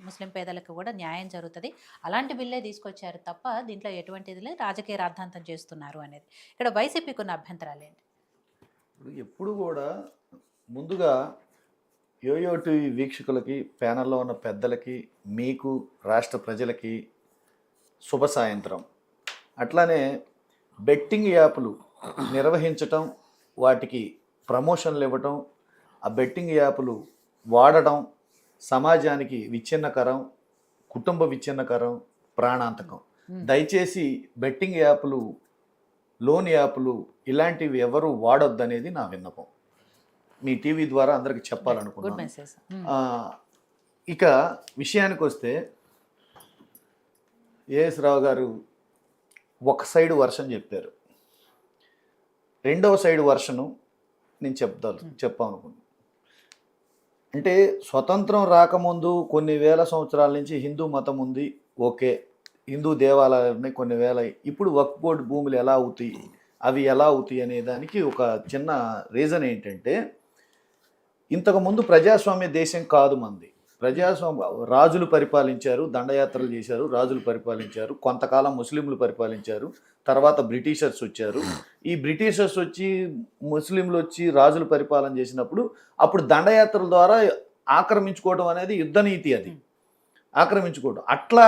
ముస్లిం పేదలకు కూడా న్యాయం జరుగుతుంది. అలాంటి బిల్లే తీసుకొచ్చారు తప్ప దీంట్లో ఎటువంటిది లేదు, రాజకీయ రాద్ధాంతం చేస్తున్నారు అనేది. ఇక్కడ వైసీపీకి ఉన్న అభ్యంతరాలేంటి? ఇప్పుడు ఎప్పుడు కూడా ముందుగా యోయో టీవీ వీక్షకులకి, ప్యానల్లో ఉన్న పెద్దలకి, మీకు, రాష్ట్ర ప్రజలకి శుభ సాయంత్రం. అట్లానే బెట్టింగ్ యాప్లు నిర్వహించటం, వాటికి ప్రమోషన్లు ఇవ్వటం, ఆ బెట్టింగ్ యాప్లు వాడడం సమాజానికి విచ్ఛిన్నకరం, కుటుంబ విచ్ఛిన్నకరం, ప్రాణాంతకం. దయచేసి బెట్టింగ్ యాప్లు, లోన్ యాప్లు ఇలాంటివి ఎవరు వాడొద్దనేది నా విన్నపం. మీ టీవీ ద్వారా అందరికి చెప్పాలనుకున్నాను. ఇక విషయానికి వస్తే ఏఎస్ రావు గారు ఒక సైడ్ వర్షన్ చెప్పారు. రెండవ సైడ్ వర్షను నేను చెప్పాలనుకున్నాను. అంటే స్వతంత్రం రాకముందు కొన్ని వేల సంవత్సరాల నుంచి హిందూ మతం ఉంది, ఓకే, హిందూ దేవాలయాలు కొన్ని వేల. ఇప్పుడు వక్ఫ్ బోర్డు భూములు ఎలా అవుతాయి, అవి ఎలా అవుతాయి అనే దానికి ఒక చిన్న రీజన్ ఏంటంటే, ఇంతకుముందు ప్రజాస్వామ్య దేశం కాదు మంది. రాజులు పరిపాలించారు, దండయాత్రలు చేశారు, రాజులు పరిపాలించారు, కొంతకాలం ముస్లింలు పరిపాలించారు, తర్వాత బ్రిటిషర్స్ వచ్చారు. ఈ బ్రిటిషర్స్ వచ్చి, ముస్లింలు వచ్చి రాజులు పరిపాలన చేసినప్పుడు అప్పుడు దండయాత్రల ద్వారా ఆక్రమించుకోవడం అనేది యుద్ధనీతి. అది ఆక్రమించుకోవడం అట్లా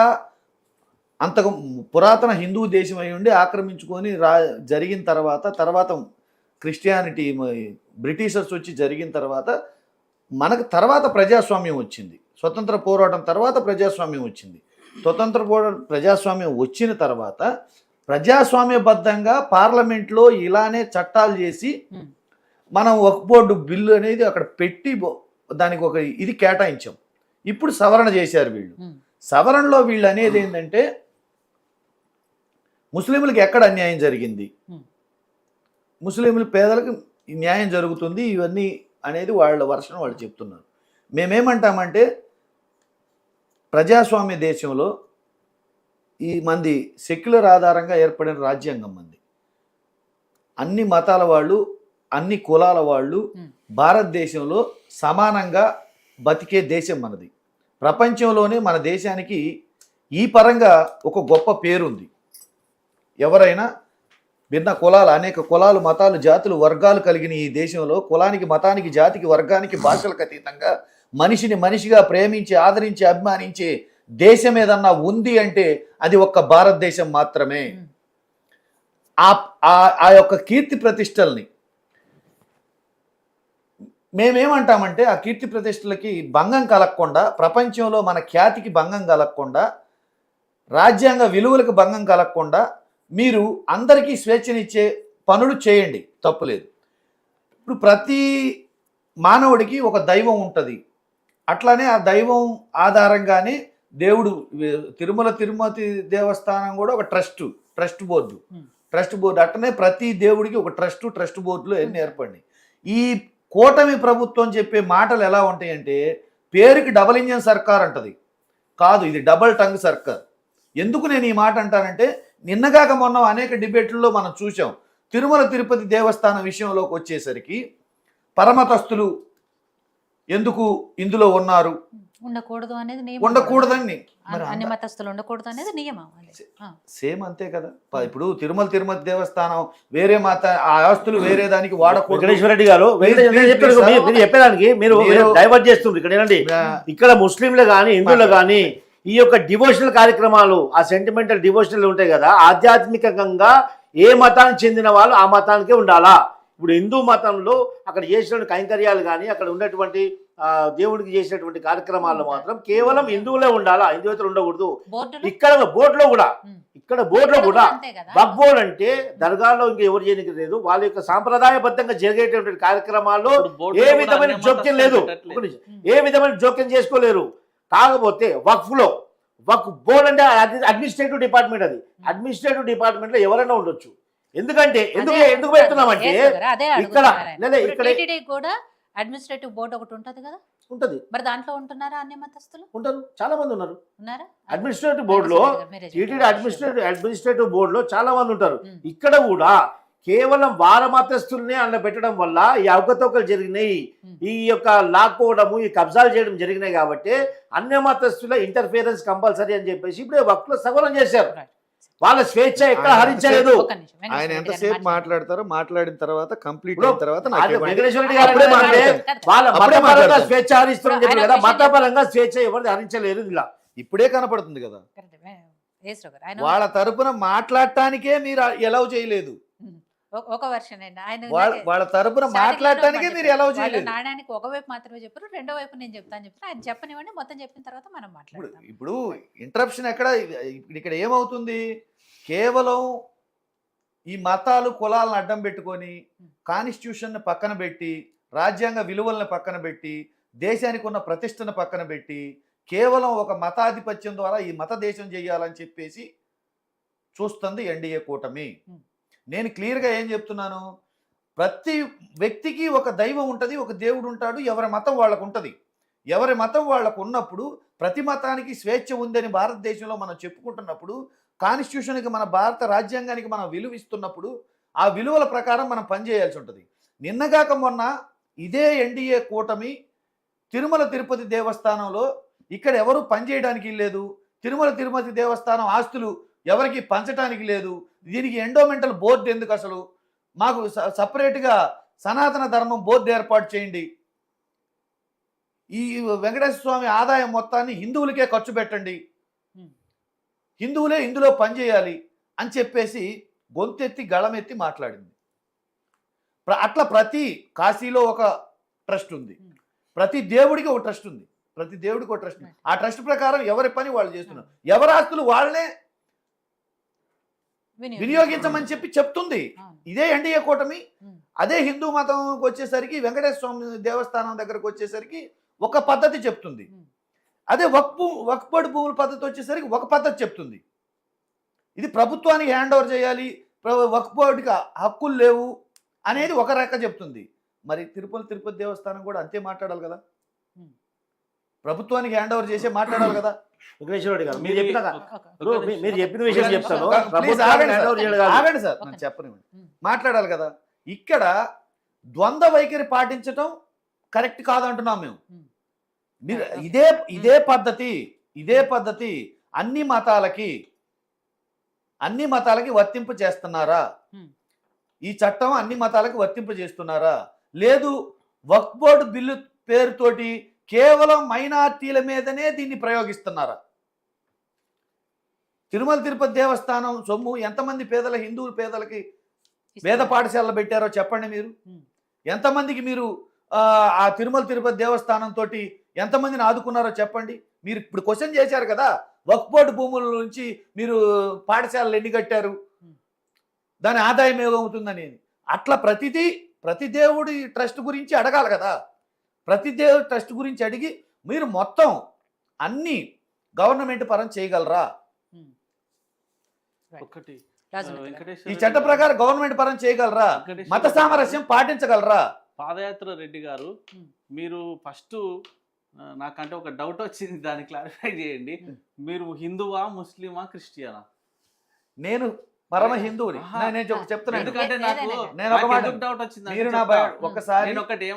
అంతకు పురాతన హిందూ దేశం అయి ఉండి ఆక్రమించుకొని జరిగిన తర్వాత క్రిస్టియానిటీ, బ్రిటిషర్స్ వచ్చి జరిగిన తర్వాత మనకు తర్వాత ప్రజాస్వామ్యం వచ్చింది. స్వతంత్ర పోరాటం తర్వాత ప్రజాస్వామ్యం వచ్చింది. ప్రజాస్వామ్యం వచ్చిన తర్వాత ప్రజాస్వామ్యబద్ధంగా పార్లమెంట్లో ఇలానే చట్టాలు చేసి మనం వక్ఫ్ బోర్డు బిల్లు అనేది అక్కడ పెట్టి దానికి ఒక ఇది కేటాయించాం. ఇప్పుడు సవరణ చేశారు వీళ్ళు. సవరణలో వీళ్ళు అనేది ఏంటంటే, ముస్లింలకు ఎక్కడ అన్యాయం జరిగింది, ముస్లింల పేదలకు న్యాయం జరుగుతుంది, ఇవన్నీ అనేది వాళ్ళ వర్షం వాళ్ళు చెప్తున్నారు. మేమేమంటామంటే, ప్రజాస్వామ్య దేశంలో ఈ మంది సెక్యులర్ ఆధారంగా ఏర్పడిన రాజ్యాంగం మంది. అన్ని మతాల వాళ్ళు, అన్ని కులాల వాళ్ళు భారతదేశంలో సమానంగా బతికే దేశం మనది. ప్రపంచంలోనే మన దేశానికి ఈ పరంగా ఒక గొప్ప పేరుంది. ఎవరైనా భిన్న కులాలు, అనేక కులాలు, మతాలు, జాతులు, వర్గాలు కలిగిన ఈ దేశంలో కులానికి, మతానికి, జాతికి, వర్గానికి, భాషలకు అతీతంగా మనిషిని మనిషిగా ప్రేమించి, ఆదరించి, అభిమానించే దేశం ఏదన్నా ఉంది అంటే అది ఒక్క భారతదేశం మాత్రమే. ఆ యొక్క కీర్తి ప్రతిష్టల్ని మేమేమంటామంటే, ఆ కీర్తి ప్రతిష్టలకి భంగం కలగకుండా, ప్రపంచంలో మన ఖ్యాతికి భంగం కలగకుండా, రాజ్యాంగ విలువలకు భంగం కలగకుండా మీరు అందరికీ స్వేచ్ఛనిచ్చే పనులు చేయండి, తప్పులేదు. ఇప్పుడు ప్రతి మానవుడికి ఒక దైవం ఉంటుంది. అట్లానే ఆ దైవం ఆధారంగానే దేవుడు, తిరుమతి దేవస్థానం కూడా ఒక ట్రస్ట్ బోర్డు అట్లనే ప్రతి దేవుడికి ఒక ట్రస్ట్ బోర్డులో ఎన్ని ఏర్పడినాయి. ఈ కూటమి ప్రభుత్వం చెప్పే మాటలు ఎలా ఉంటాయంటే, పేరుకి డబుల్ ఇంజన్ సర్కార్ అంటది, కాదు, ఇది డబుల్ టంగ్ సర్కార్. ఎందుకు నేను ఈ మాట అంటానంటే, నిన్నగాక మొన్న అనేక డిబేట్లలో మనం చూసాం. తిరుపతి దేవస్థానం విషయంలోకి వచ్చేసరికి పరమతస్తులు ఎందుకు ఇందులో ఉన్నారు, ఉండకూడదు అనేది నియమం. ఉండకూడదని అన్ని మతస్థులు ఉండకూడదు అనేది నియమం. సేమ్ అంతే కదా. ఇప్పుడు తిరుపతి దేవస్థానం వేరే మత, ఆ ఆస్తులు వేరే దానికి వాడకూడదు. వెంకటేశ్వర రెడ్డి గారు మీరు చెప్పేదానికి మీరు డైవర్ట్ చేస్తుంది. ఇక్కడ ఏంటండి, ఇక్కడ ముస్లింలు కానీ హిందువులు కానీ ఈ యొక్క డివోషనల్ కార్యక్రమాలు, ఆ సెంటిమెంటల్ డివోషనల్ ఉంటాయి కదా, ఆధ్యాత్మికంగా ఏ మతానికి చెందిన వాళ్ళు ఆ మతానికే ఉండాలా. ఇప్పుడు హిందూ మతంలో అక్కడ చేసినటువంటి కైంకర్యాలు కానీ, అక్కడ ఉన్నటువంటి దేవుడికి చేసినటువంటి కార్యక్రమాల్లో మాత్రం కేవలం హిందువులే ఉండాలా, హిందువులు ఉండకూడదు. ఇక్కడ బోర్డులో కూడా వక్ఫ్ బోర్డు అంటే దర్గాలో ఇంకా ఎవరు చేయడానికి లేదు. వాళ్ళ యొక్క సాంప్రదాయబద్ధంగా జరిగేటటువంటి కార్యక్రమాల్లో ఏ విధమైన జోక్యం లేదు, ఏ విధమైన జోక్యం చేసుకోలేరు. కాకపోతే వక్ఫ్ బోర్డు అంటే అడ్మినిస్ట్రేటివ్ డిపార్ట్మెంట్. అది అడ్మినిస్ట్రేటివ్ డిపార్ట్మెంట్ లో ఎవరైనా ఉండొచ్చు. ఎందుకంటే ఎందుకు పెడుతున్నామంటే, ఇక్కడ కూడా అడ్మినిస్ట్రేటివ్ బోర్డు ఒకటి ఉంటది కదా, ఉంటది. మరి దాంట్లో ఉంటున్నారా అన్ని మతస్థులు? ఉంటారు, చాలా మంది ఉన్నారు. ఉన్నారా అడ్మినిస్ట్రేటివ్ బోర్డులో, టీటీడీ అడ్మినిస్ట్రేటివ్ బోర్డులో చాలా మంది ఉంటారు. ఇక్కడ కూడా కేవలం వార మతస్థుల్ని అందులో పెట్టడం వల్ల ఈ అవకతవకలు జరిగినాయి, ఈ యొక్క లాక్కోవడము, ఈ కబ్జాలు చేయడం జరిగినాయి. కాబట్టి అన్య మతస్థుల ఇంటర్ఫియరెన్స్ కంపల్సరీ అని చెప్పేసి ఇప్పుడు వక్తులు సవరణ చేశారు. వాళ్ళ స్వేచ్ఛ ఎక్కడ హరించలేదు. ఒక్క నిమిషం, ఆయన వెంకటేశ్వర రెడ్డి గారు ఎంతసేపు మాట్లాడతారో మాట్లాడిన తర్వాత కంప్లీట్ ఇప్పుడు అయిన తర్వాత అదే నాకు వెంకటేశ్వర రెడ్డి గారు అప్పుడే ఏమంటారంటే మాట్లాడతారు. వాళ్ళ అప్పుడే మతపరంగా మాట్లాడతారు. స్వేచ్ఛ హరిస్తున్నారని చెప్పారు కదా, మతపరంగా స్వేచ్ఛ ఎవరిది హరించలేరు. ఇలా ఇప్పుడే కనపడుతుంది కదా, యేసురావు గారు, ఆయన వాళ్ళ తరపున మాట్లాడటానికే మీరు ఎలవ్ చేయలేదు. ఒక వర్షన్ అండి. ఆయన వాళ్ళ తరపున మాట్లాడటానికే మీరు ఎలవ్ చేయలేదు. నాణ్యానికి ఒకవైపు మాత్రమే చెప్పారు, రెండో వైపు నేను చెప్తాను. ఆయన చెప్పనివ్వండి, మొత్తం చెప్పిన తర్వాత మనం మాట్లాడతాం. ఇప్పుడు ఇంటరప్షన్ ఎక్కడ, ఇక్కడ ఏమవుతుంది, కేవలం ఈ మతాలు కులాలను అడ్డం పెట్టుకొని కాన్స్టిట్యూషన్ పక్కన పెట్టి, రాజ్యాంగ విలువలను పక్కన పెట్టి, దేశానికి ఉన్న ప్రతిష్టను పక్కన పెట్టి, కేవలం ఒక మతాధిపత్యం ద్వారా ఈ మత దేశం చేయాలని చెప్పేసి చూస్తుంది ఎన్డీఏ కూటమి. నేను క్లియర్గా ఏం చెప్తున్నాను, ప్రతి వ్యక్తికి ఒక దైవం ఉంటుంది, ఒక దేవుడు ఉంటాడు, ఎవరి మతం వాళ్ళకు ఉంటుంది. ఎవరి మతం వాళ్ళకు ఉన్నప్పుడు ప్రతి మతానికి స్వేచ్ఛ ఉందని భారతదేశంలో మనం చెప్పుకుంటున్నప్పుడు, కాన్స్టిట్యూషన్కి మన భారత రాజ్యాంగానికి మనం విలువ ఇస్తున్నప్పుడు ఆ విలువల ప్రకారం మనం పనిచేయాల్సి ఉంటుంది. నిన్నగాక మొన్న ఇదే ఎన్డీఏ కూటమి తిరుమల తిరుపతి దేవస్థానంలో ఇక్కడ ఎవరు పనిచేయడానికి లేదు, తిరుమల తిరుపతి దేవస్థానం ఆస్తులు ఎవరికి పంచడానికి లేదు, దీనికి ఎండోమెంటల్ బోర్డు ఎందుకు, అసలు మాకు సపరేట్గా సనాతన ధర్మం బోర్డు ఏర్పాటు చేయండి, ఈ వెంకటేశ్వర స్వామి ఆదాయం మొత్తాన్ని హిందువులకే ఖర్చు పెట్టండి, హిందువులే ఇందులో పనిచేయాలి అని చెప్పేసి గొంతెత్తి గళమెత్తి మాట్లాడింది. అట్లా ప్రతి కాశీలో ఒక ట్రస్ట్ ఉంది, ప్రతి దేవుడికి ఒక ట్రస్ట్ ఉంది, ప్రతి దేవుడికి ఒక ట్రస్ట్ ఉంది. ఆ ట్రస్ట్ ప్రకారం ఎవరి పని వాళ్ళు చేస్తున్నారు, ఎవరి ఆస్తులు వాళ్ళనే వినియోగించమని చెప్పి చెప్తుంది ఇదే ఎన్డీఏ కూటమి. అదే హిందూ మతంకి వచ్చేసరికి, వెంకటేశ్వర స్వామి దేవస్థానం దగ్గరకు వచ్చేసరికి ఒక పద్ధతి చెప్తుంది. అదే వక్ఫ్ భూముల పద్ధతి వచ్చేసరికి ఒక పద్ధతి చెప్తుంది. ఇది ప్రభుత్వానికి హ్యాండ్ ఓవర్ చేయాలి, వక్ఫ్ బోర్డుకి హక్కులు లేవు అనేది ఒక రక చెప్తుంది. మరి తిరుపతి దేవస్థానం కూడా అంతే మాట్లాడాలి కదా, ప్రభుత్వానికి హ్యాండ్ ఓవర్ చేసే మాట్లాడాలి కదా. వెంకటేశ్వర రెడ్డి గారు, మీరు చెప్పిన విషయం చెప్తాను. ఆగండి సార్, నేను చెప్పనివ్వండి, మాట్లాడాలి కదా. ఇక్కడ ద్వంద్వ వైఖరి పాటించటం కరెక్ట్ కాదంటున్నాం మేము. మీరు ఇదే పద్ధతి అన్ని మతాలకి వర్తింపు చేస్తున్నారా? ఈ చట్టం అన్ని మతాలకి వర్తింపు చేస్తున్నారా? లేదు వక్ఫ్ బోర్డు బిల్లు పేరుతోటి కేవలం మైనార్టీల మీదనే దీన్ని ప్రయోగిస్తున్నారా? తిరుమల తిరుపతి దేవస్థానం సొమ్ము ఎంతమంది హిందూ పేదలకి వేద పాఠశాలలు పెట్టారో చెప్పండి. మీరు ఎంతమందికి మీరు ఆ తిరుమల తిరుపతి దేవస్థానం తోటి ఎంతమందిని ఆదుకున్నారో చెప్పండి. మీరు ఇప్పుడు క్వశ్చన్ చేశారు కదా, వక్ఫ్ బోర్డు భూముల నుంచి మీరు పాఠశాలలు ఎన్ని కట్టారు, దాని ఆదాయం ఏమవుతుందని. అట్లా ప్రతి దేవుడి ట్రస్ట్ గురించి అడగాలి కదా. ప్రతి దేవుడి ట్రస్ట్ గురించి అడిగి మీరు మొత్తం అన్ని గవర్నమెంట్ పరం చేయగలరా? ఈ చట్ట ప్రకారం గవర్నమెంట్ పరం చేయగలరా? మత సామరస్యం పాటించగలరా? పాదయాత్ర రెడ్డి గారు, మీరు ఫస్ట్ నాకంటే ఒక డౌట్ వచ్చింది, దాన్ని క్లారిఫై చేయండి. మీరు హిందువా, ముస్లిమా, క్రిస్టియనా? నేను పరమ హిందువుని. నేను చెప్తున్నాను, ఎందుకంటే నాకు నేను ఒక మాట డౌట్ వచ్చింది. మీరు ఒకసారి నేను ఒకటి